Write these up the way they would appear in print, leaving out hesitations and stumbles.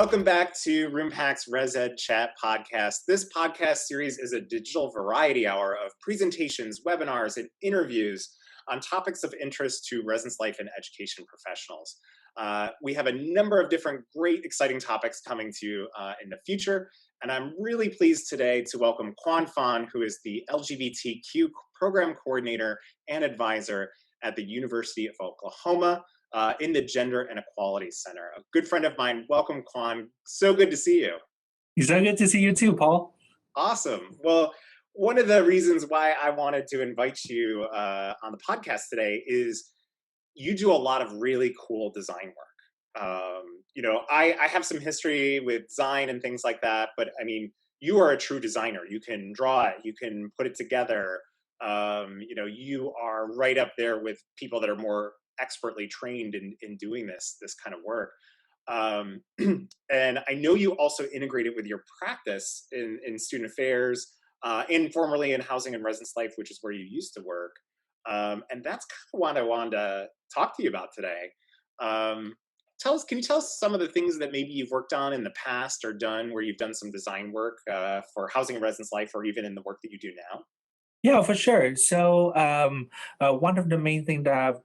Welcome back to Roompact's ResEdChat podcast. This podcast series is a digital variety hour of presentations, webinars, and interviews on topics of interest to residence life and education professionals. We have a number of different great, exciting topics coming to you in the future, and I'm really pleased today to welcome Quan Phan, who is the LGBTQ program coordinator and advisor at the University of Oklahoma. In the Gender and Equality Center. A good friend of mine. Welcome, Quan. So good to see you. It's so good to see you too, Paul. Awesome. Well, one of the reasons why I wanted to invite you on the podcast today is you do a lot of really cool design work. I have some history with design and things like that, but I mean, you are a true designer. You can draw it, you can put it together. You are right up there with people that are more expertly trained in doing this kind of work. And I know you also integrate it with your practice in student affairs and formerly in housing and residence life, which is where you used to work. And that's kind of what I wanted to talk to you about today. Can you tell us some of the things that maybe you've worked on in the past or done where you've done some design work for housing and residence life, or even in the work that you do now? Yeah, for sure. So one of the main things that I've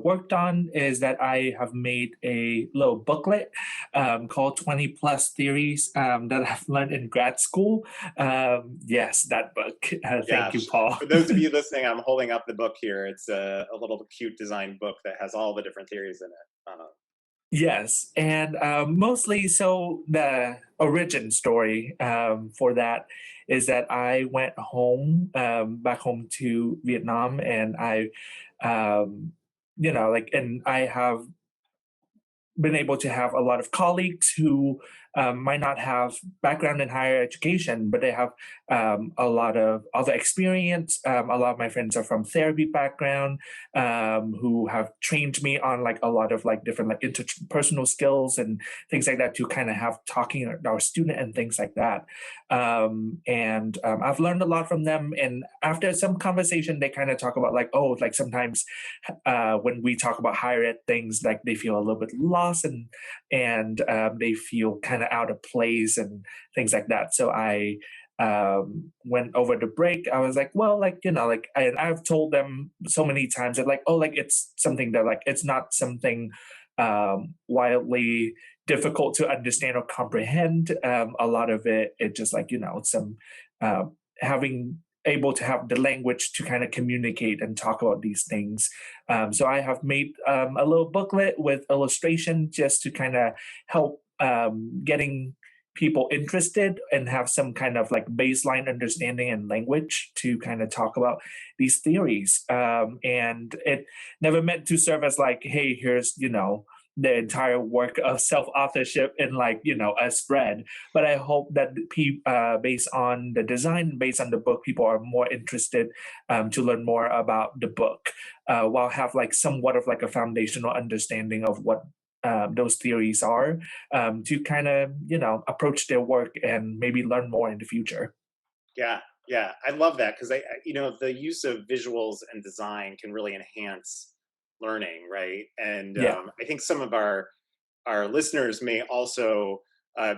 worked on is that I have made a little booklet called 20 Plus Theories that I've learned in grad school. Yes, that book. Thank you, Paul. For those of you listening, I'm holding up the book here. It's a little cute design book that has all the different theories in it. Yes, and mostly so the origin story for that is that I went home, back home to Vietnam, and and I have been able to have a lot of colleagues who might not have background in higher education, but they have a lot of other experience. A lot of my friends are from therapy background, who have trained me on like a lot of like different like interpersonal skills and things like that to kind of have talking with our student and things like that. I've learned a lot from them. And after some conversation, they kind of talk about like, oh, like sometimes when we talk about higher ed things, like they feel a little bit lost and they feel kind of out of place and things like that. So I went over the break. I was like, well, like, I've told them so many times that like, oh, like it's something that like, it's not something wildly difficult to understand or comprehend. A lot of it just like, some having able to have the language to kind of communicate and talk about these things. So I have made a little booklet with illustration just to kind of help getting people interested and have some kind of like baseline understanding and language to kind of talk about these theories. And it never meant to serve as like, hey, here's, the entire work of self-authorship in like, a spread. But I hope that based on the design, based on the book, people are more interested to learn more about the book, while have like somewhat of like a foundational understanding of what those theories are, to kind of, approach their work and maybe learn more in the future. Yeah, I love that because the use of visuals and design can really enhance learning, right? And I think some of our listeners may also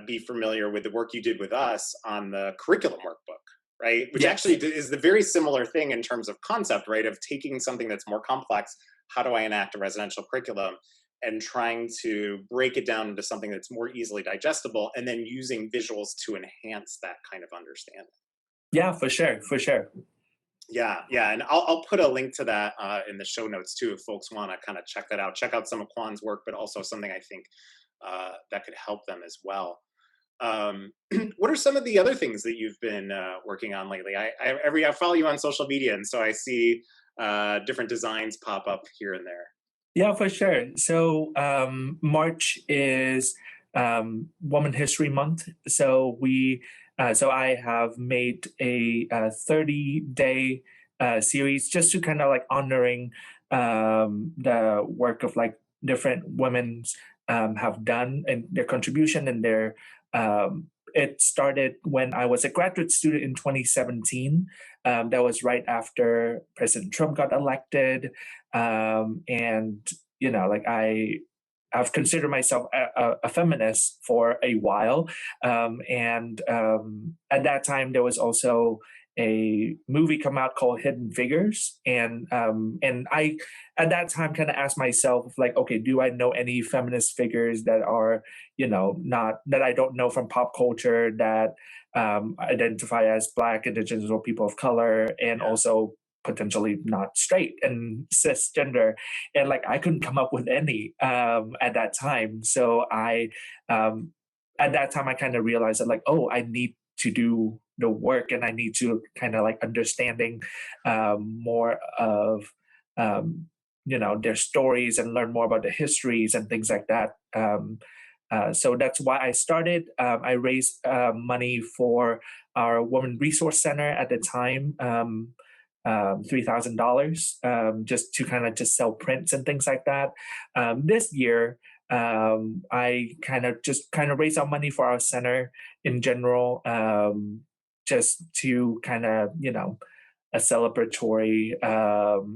be familiar with the work you did with us on the curriculum workbook, right? Which actually is the very similar thing in terms of concept, right? Of taking something that's more complex, how do I enact a residential curriculum, and trying to break it down into something that's more easily digestible, and then using visuals to enhance that kind of understanding. Yeah, for sure. Yeah, and I'll put a link to that in the show notes too, if folks want to kind of check that out. Check out some of Quan's work, but also something I think that could help them as well. What are some of the other things that you've been working on lately? I follow you on social media, and so I see different designs pop up here and there. Yeah, for sure. So March is Women History Month. So I have made a 30-day series just to kind of like honoring the work of like different women have done and their contribution and their. It started when I was a graduate student in 2017. That was right after President Trump got elected, and like I I've considered myself a feminist for a while, and at that time there was also a movie come out called Hidden Figures, and I at that time kind of asked myself like, okay, do I know any feminist figures that are not that I don't know from pop culture that identify as Black, Indigenous, or people of color, and Yeah. also potentially not straight and cisgender, and like I couldn't come up with any at that time. So I at that time I kind of realized that like, oh, I need to do the work, and I need to kind of like understanding more of their stories and learn more about the histories and things like that. So that's why I started. I raised money for our Women Resource Center at the time, $3,000, just to kind of just sell prints and things like that. This year, I kind of raised our money for our center in general, just to kind of a celebratory,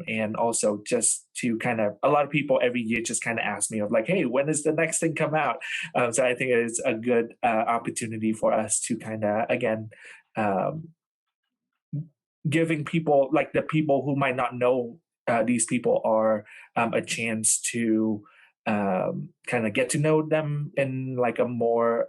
and also just to kind of a lot of people every year just kind of ask me of like, hey, when is the next thing come out? So I think it is a good opportunity for us to kind of again um, giving people like the people who might not know these people are a chance to kind of get to know them in like a more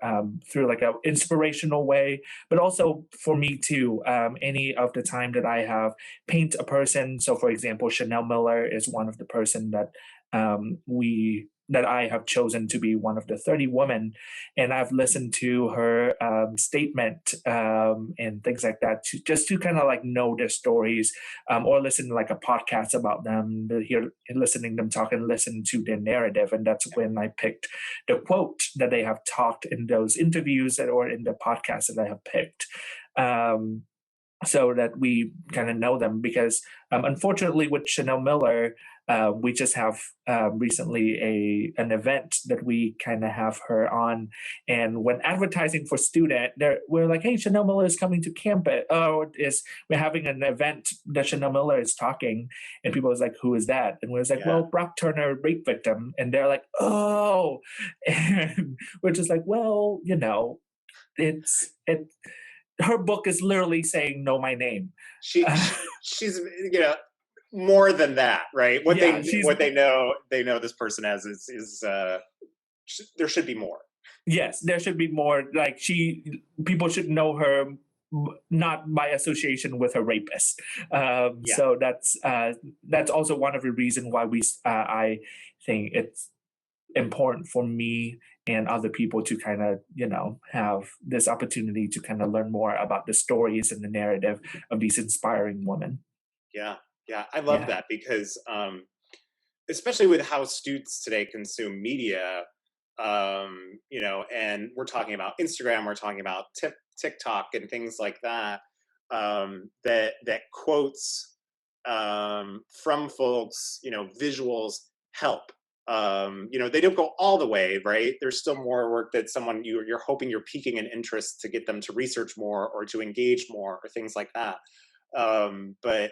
through like a inspirational way, but also for me too, any of the time that I have paint a person. So for example, Chanel Miller is one of the person that we that I have chosen to be one of the 30 women, and I've listened to her statement and things like that to just to kind of like know their stories, or listen to like a podcast about them, to hear listening them talk and listen to their narrative, and that's when I picked the quote that they have talked in those interviews or in the podcast that I have picked. So that we kind of know them, because unfortunately with Chanel Miller, we just have recently an event that we kind of have her on, and when advertising for student, we're like, hey, Chanel Miller is coming to campus, we're having an event that Chanel Miller is talking, and people was like, who is that? And we was like, well, Brock Turner, rape victim, and they're like, oh, and we're just like, well, it's it her book is literally saying know my name. She's more than that, right? What Yeah, they know this person as is there should be more. yes, there should be more. Like people should know her not by association with a rapist. So that's also one of the reasons why I think it's important for me and other people to kind of have this opportunity to kind of learn more about the stories and the narrative of these inspiring women. Yeah, I love that, because especially with how students today consume media, and we're talking about Instagram, we're talking about TikTok and things like that, that quotes from folks, visuals help. They don't go all the way, right? There's still more work that you're hoping you're piquing an interest to get them to research more or to engage more or things like that. But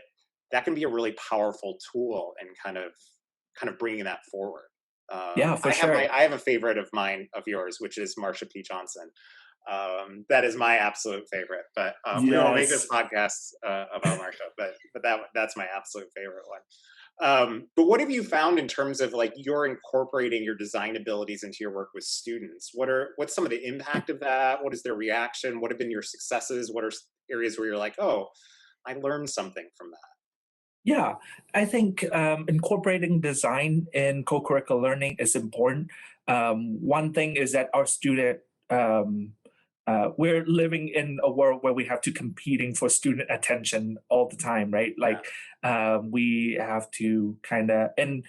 that can be a really powerful tool in kind of bringing that forward. Yeah, for sure. I have a favorite of yours, which is Marsha P. Johnson. That is my absolute favorite. But we won't make this podcast about Marsha, but that's my absolute favorite one. But what have you found in terms of like you're incorporating your design abilities into your work with students? What's some of the impact of that? What is their reaction? What have been your successes? What are areas where you're like, oh, I learned something from that? Yeah, I think incorporating design in co-curricular learning is important. One thing is that our student, we're living in a world where we have to competing for student attention all the time, right? Like we have to kind of, and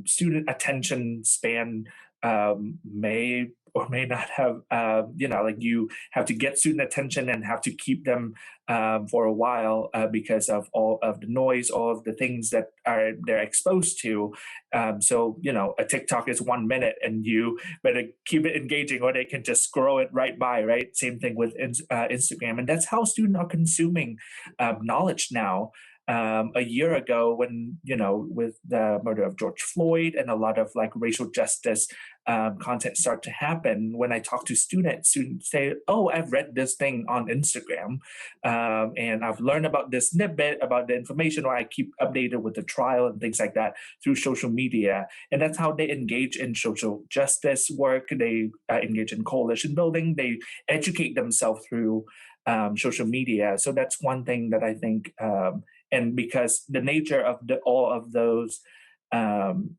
student attention span may or may not have, like you have to get student attention and have to keep them for a while because of all of the noise, all of the things that they're exposed to. So, a TikTok is 1 minute and you better keep it engaging or they can just scroll it right by, right? Same thing with Instagram. And that's how students are consuming knowledge now. A year ago when, with the murder of George Floyd and a lot of like racial justice content start to happen, when I talk to students say, oh, I've read this thing on Instagram, and I've learned about this snippet about the information, or I keep updated with the trial and things like that through social media. And that's how they engage in social justice work. They engage in coalition building. They educate themselves through social media. So that's one thing that I think, and because the nature of all of those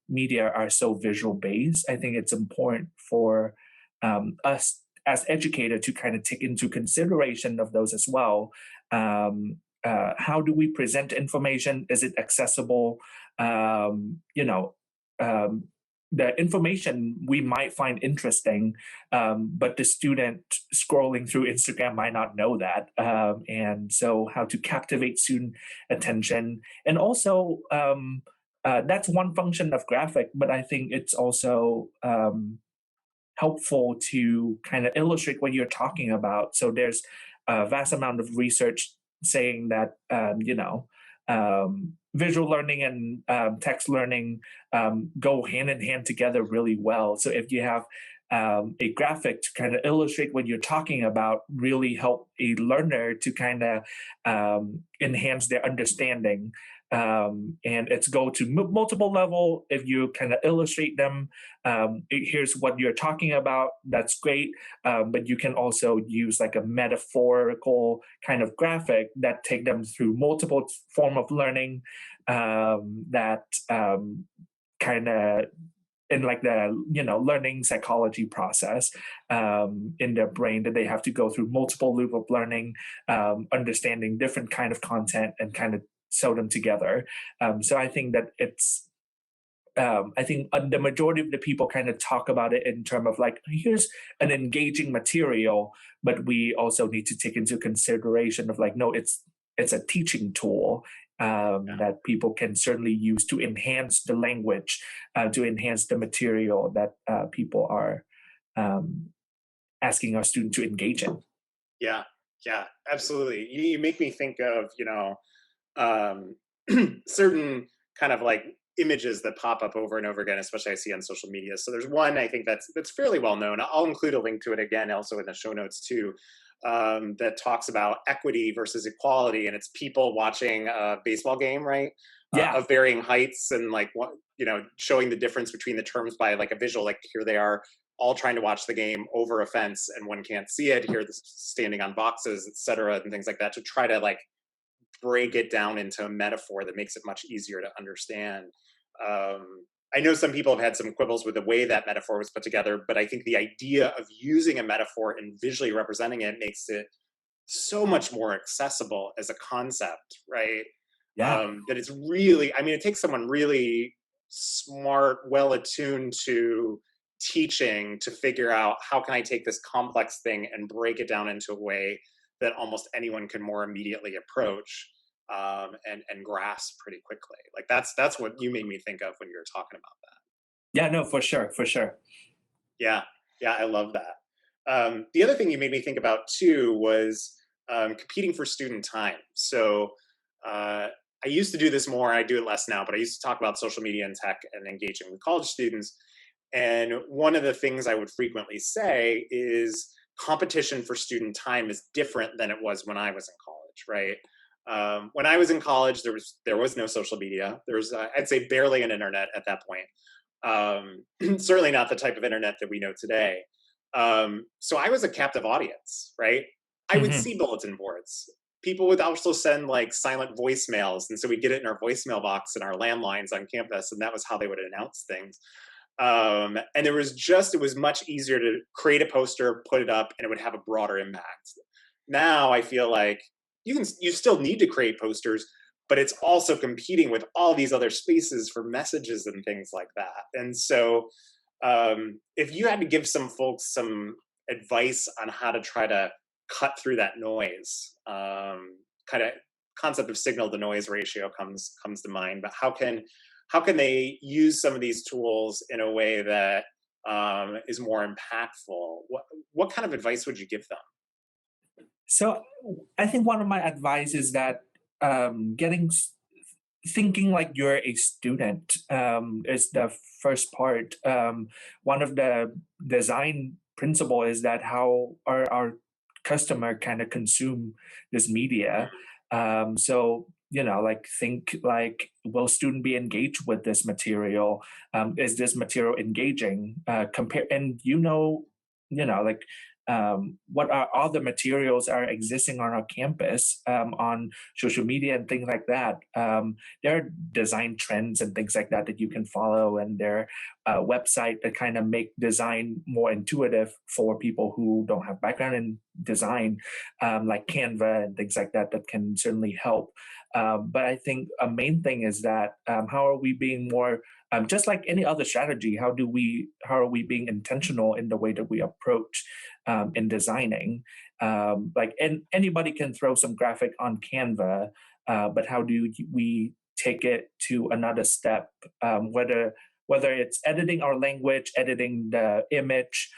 media are so visual based, I think it's important for us as educators to kind of take into consideration of those as well. How do we present information? Is it accessible? Um, the information we might find interesting, but the student scrolling through Instagram might not know that. And so, how to captivate student attention. And also, that's one function of graphic, but I think it's also helpful to kind of illustrate what you're talking about. So, there's a vast amount of research saying that, visual learning and text learning go hand in hand together really well. So if you have a graphic to kind of illustrate what you're talking about, really help a learner to kind of enhance their understanding. And it's go to multiple level. If you kind of illustrate them, here's what you're talking about. That's great. But you can also use like a metaphorical kind of graphic that take them through multiple form of learning that kind of in like the learning psychology process in their brain, that they have to go through multiple loop of learning, understanding different kind of content and kind of sew them together. So I think that it's I think the majority of the people kind of talk about it in terms of like, here's an engaging material, but we also need to take into consideration of like, no, it's a teaching tool that people can certainly use to enhance the language, to enhance the material that people are asking our students to engage in. Yeah, yeah, absolutely. You make me think of, certain kind of like images that pop up over and over again, especially I see on social media. So there's one I think that's fairly well known. I'll include a link to it again, also in the show notes too, that talks about equity versus equality, and it's people watching a baseball game, right? Yeah. Of varying heights, and like what showing the difference between the terms by like a visual. Like here they are all trying to watch the game over a fence, and one can't see it. Here, standing on boxes, etc., and things like that, to try to like break it down into a metaphor that makes it much easier to understand. I know some people have had some quibbles with the way that metaphor was put together, but I think the idea of using a metaphor and visually representing it makes it so much more accessible as a concept, right? Yeah. That it's really, I mean, it takes someone really smart, well attuned to teaching to figure out how can I take this complex thing and break it down into a way that almost anyone can more immediately approach, and grasp pretty quickly. Like that's what you made me think of when you were talking about that. Yeah, no, for sure, for sure. Yeah, yeah, I love that. The other thing you made me think about too was competing for student time. So I used to do this more. I do it less now, but I used to talk about social media and tech and engaging with college students. And one of the things I would frequently say is competition for student time is different than it was when I was in college, right? When I was in college, there was no social media. There was, I'd say, barely an internet at that point. Certainly not the type of internet that we know today. So I was a captive audience, right? I would Hmm. see bulletin boards. People would also send like silent voicemails, and so we'd get it in our voicemail box and our landlines on campus, and that was how they would announce things. And it was much easier to create a poster, put it up, and it would have a broader impact. Now I feel like you still need to create posters, but it's also competing with all these other spaces for messages and things like that. And so if you had to give some folks some advice on how to try to cut through that noise, kind of concept of signal to noise ratio comes to mind. But how can they use some of these tools in a way that is more impactful? What kind of advice would you give them? So I think one of my advice is that getting thinking like you're a student is the first part. One of the design principle is that how our customer kind of consume this media. So like think like, will student be engaged with this material? Is this material engaging? Compare and like what are all the materials are existing on our campus on social media and things like that. There are design trends and things like that that you can follow, and their website that kind of make design more intuitive for people who don't have background in design, like Canva and things like that, that can certainly help. But I think a main thing is that how are we being more just like any other strategy, how are we being intentional in the way that we approach in designing? And anybody can throw some graphic on Canva, but how do we take it to another step? Whether it's editing our language, editing the image,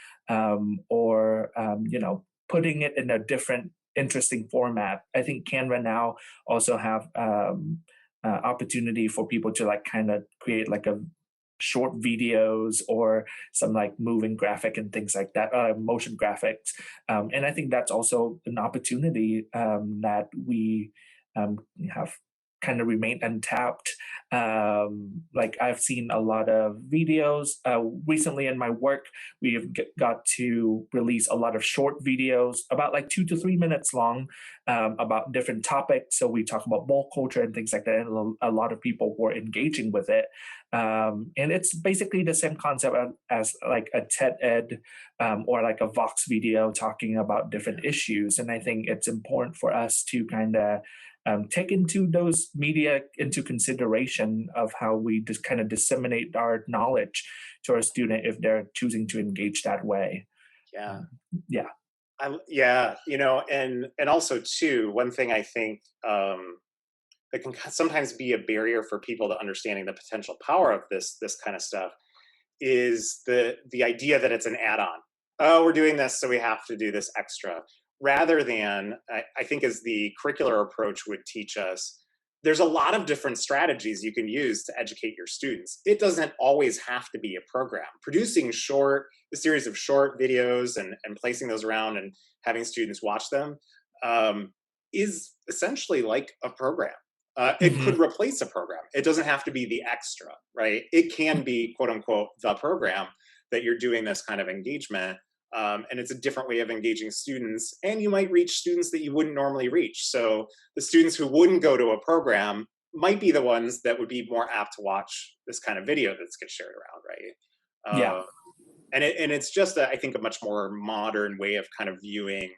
or putting it in a different, interesting format. I think Canva now also have opportunity for people to like kind of create like a short videos or some like moving graphic and things like that, motion graphics. And I think that's also an opportunity that we have kind of remain untapped. Like I've seen a lot of videos recently in my work. We've got to release a lot of short videos about like 2 to 3 minutes long about different topics. So we talk about ball culture and things like that, and a lot of people were engaging with it. And it's basically the same concept as like a TED Ed or like a Vox video talking about different issues. And I think it's important for us to kind of take into those media into consideration of how we just kind of disseminate our knowledge to our student if they're choosing to engage that way. Yeah. Yeah. Yeah, and also too, one thing I think that can sometimes be a barrier for people to understanding the potential power of this kind of stuff is the idea that it's an add-on. Oh, we're doing this, so we have to do this extra. Rather than, I think, as the curricular approach would teach us, there's a lot of different strategies you can use to educate your students. It doesn't always have to be a program. Producing a series of short videos and placing those around and having students watch them is essentially like a program. It Mm-hmm. could replace a program. It doesn't have to be the extra, right? It can be, quote unquote, the program that you're doing this kind of engagement. And it's a different way of engaging students. And you might reach students that you wouldn't normally reach. So the students who wouldn't go to a program might be the ones that would be more apt to watch this kind of video that gets shared around, right? Yeah. And it's just, I think, a much more modern way of kind of viewing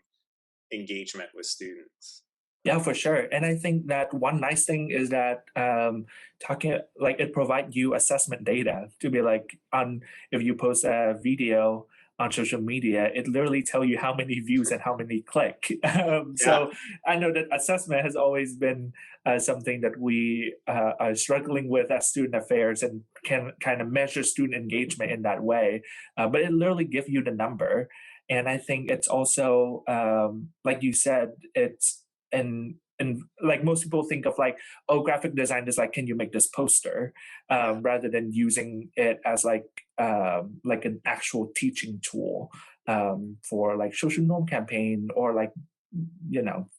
engagement with students. Yeah, for sure. And I think that one nice thing is that talking like it provides you assessment data to be like on if you post a video on social media, it literally tell you how many views and how many click. Yeah, So I know that assessment has always been something that we are struggling with as student affairs and can kind of measure student engagement in that way. But it literally gives you the number. And I think it's also, like you said, and like most people think of like, oh, graphic design is like, can you make this poster, yeah, rather than using it as like an actual teaching tool for like social norm campaign or like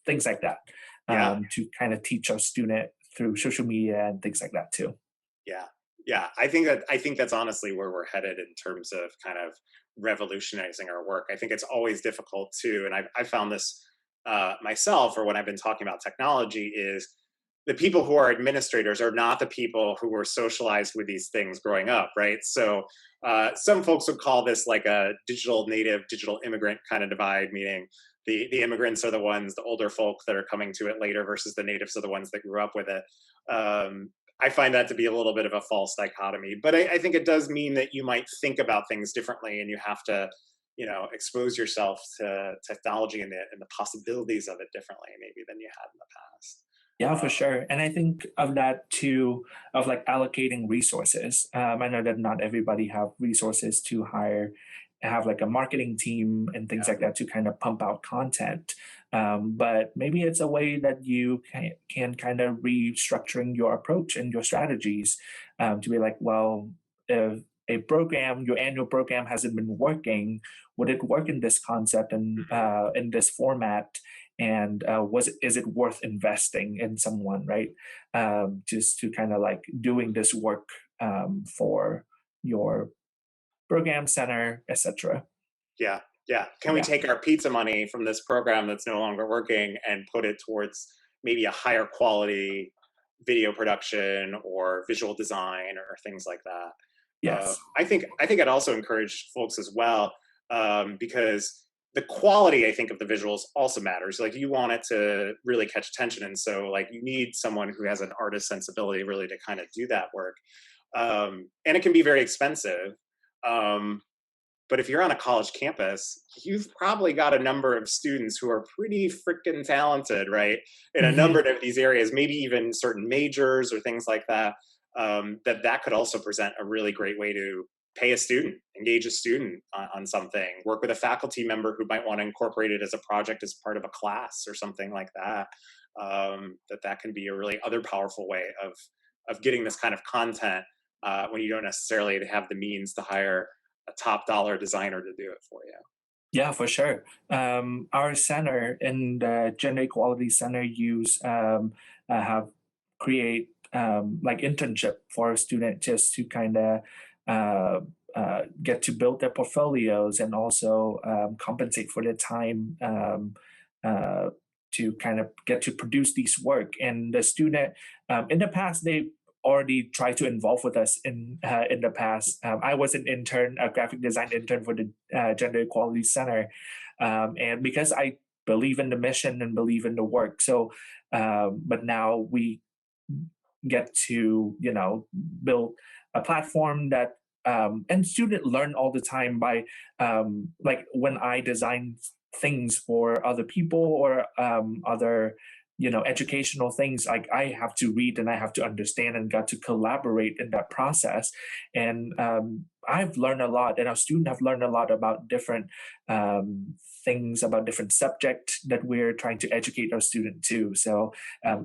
things like that, yeah, to kind of teach our student through social media and things like that too. yeah, yeah. I think that's honestly where we're headed in terms of kind of revolutionizing our work. I think it's always difficult too, and I found this myself, or when I've been talking about technology, is the people who are administrators are not the people who were socialized with these things growing up, right? So some folks would call this like a digital native, digital immigrant kind of divide, meaning the immigrants are the ones, the older folk that are coming to it later, versus the natives are the ones that grew up with it. I find that to be a little bit of a false dichotomy, but I think it does mean that you might think about things differently, and you have to expose yourself to technology and the possibilities of it differently maybe than you had in the past. Yeah, for sure. And I think of that too, of like allocating resources. I know that not everybody have resources to have like a marketing team and things Yeah, like that to kind of pump out content. But maybe it's a way that you can kind of restructuring your approach and your strategies to be like, well, if a program, your annual program hasn't been working, would it work in this concept and in this format? And is it worth investing in someone, right? Just to kind of like doing this work for your program center, etc. Yeah. Yeah. Can we Yeah. take our pizza money from this program that's no longer working and put it towards maybe a higher quality video production or visual design or things like that? Yes. I think I'd also encourage folks as well, because the quality, I think, of the visuals also matters. Like, you want it to really catch attention, and so like you need someone who has an artist sensibility really to kind of do that work. And it can be very expensive. Um, but if you're on a college campus, you've probably got a number of students who are pretty freaking talented, right? In a number Hmm. of these areas, maybe even certain majors or things like that. That could also present a really great way to pay a student, engage a student on something, work with a faculty member who might want to incorporate it as a project as part of a class or something like that. That can be a really other powerful way of getting this kind of content when you don't necessarily have the means to hire a top dollar designer to do it for you. Yeah, for sure. Our center in the Gender Equality Center have create like internship for a student just to kind of get to build their portfolios and also compensate for the time uh, to kind of get to produce these work. And the student in the past they already tried to involve with us in the past. I was an intern, a graphic design intern for the Gender Equality Center, and because I believe in the mission and believe in the work, so but now we get to build a platform that and student learn all the time by like when I design things for other people or other educational things, like I have to read and I have to understand and got to collaborate in that process. And I've learned a lot and our students have learned a lot about different things about different subject that we're trying to educate our student to. So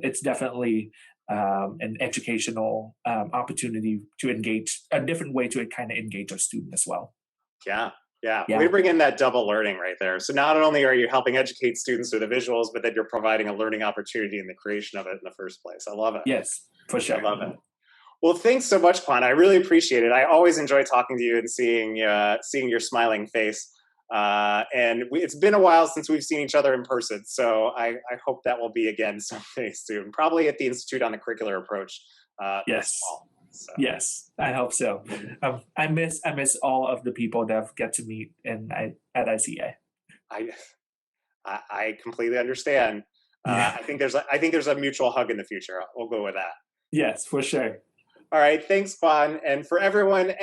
it's definitely an educational opportunity to engage a different way to kind of engage our student as well. Yeah, yeah. Way to Yeah. bring in that double learning right there. So not only are you helping educate students through the visuals, but then you're providing a learning opportunity in the creation of it in the first place. I love it. Yes, for I sure. love it. Well, thanks so much, Quan. I really appreciate it. I always enjoy talking to you and seeing your smiling face. It's been a while since we've seen each other in person, so I hope that will be again someday soon. Probably at the Institute on the Curricular Approach this Yes. fall. So. Yes, I hope so. I miss all of the people that I've get to meet at ICA. I I completely understand. Yeah. I think there's a mutual hug in the future. We'll go with that. Yes, for sure. All right, thanks, Quan. And for everyone,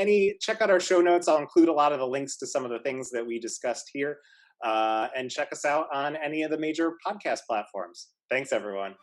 check out our show notes. I'll include a lot of the links to some of the things that we discussed here, and check us out on any of the major podcast platforms. Thanks, everyone.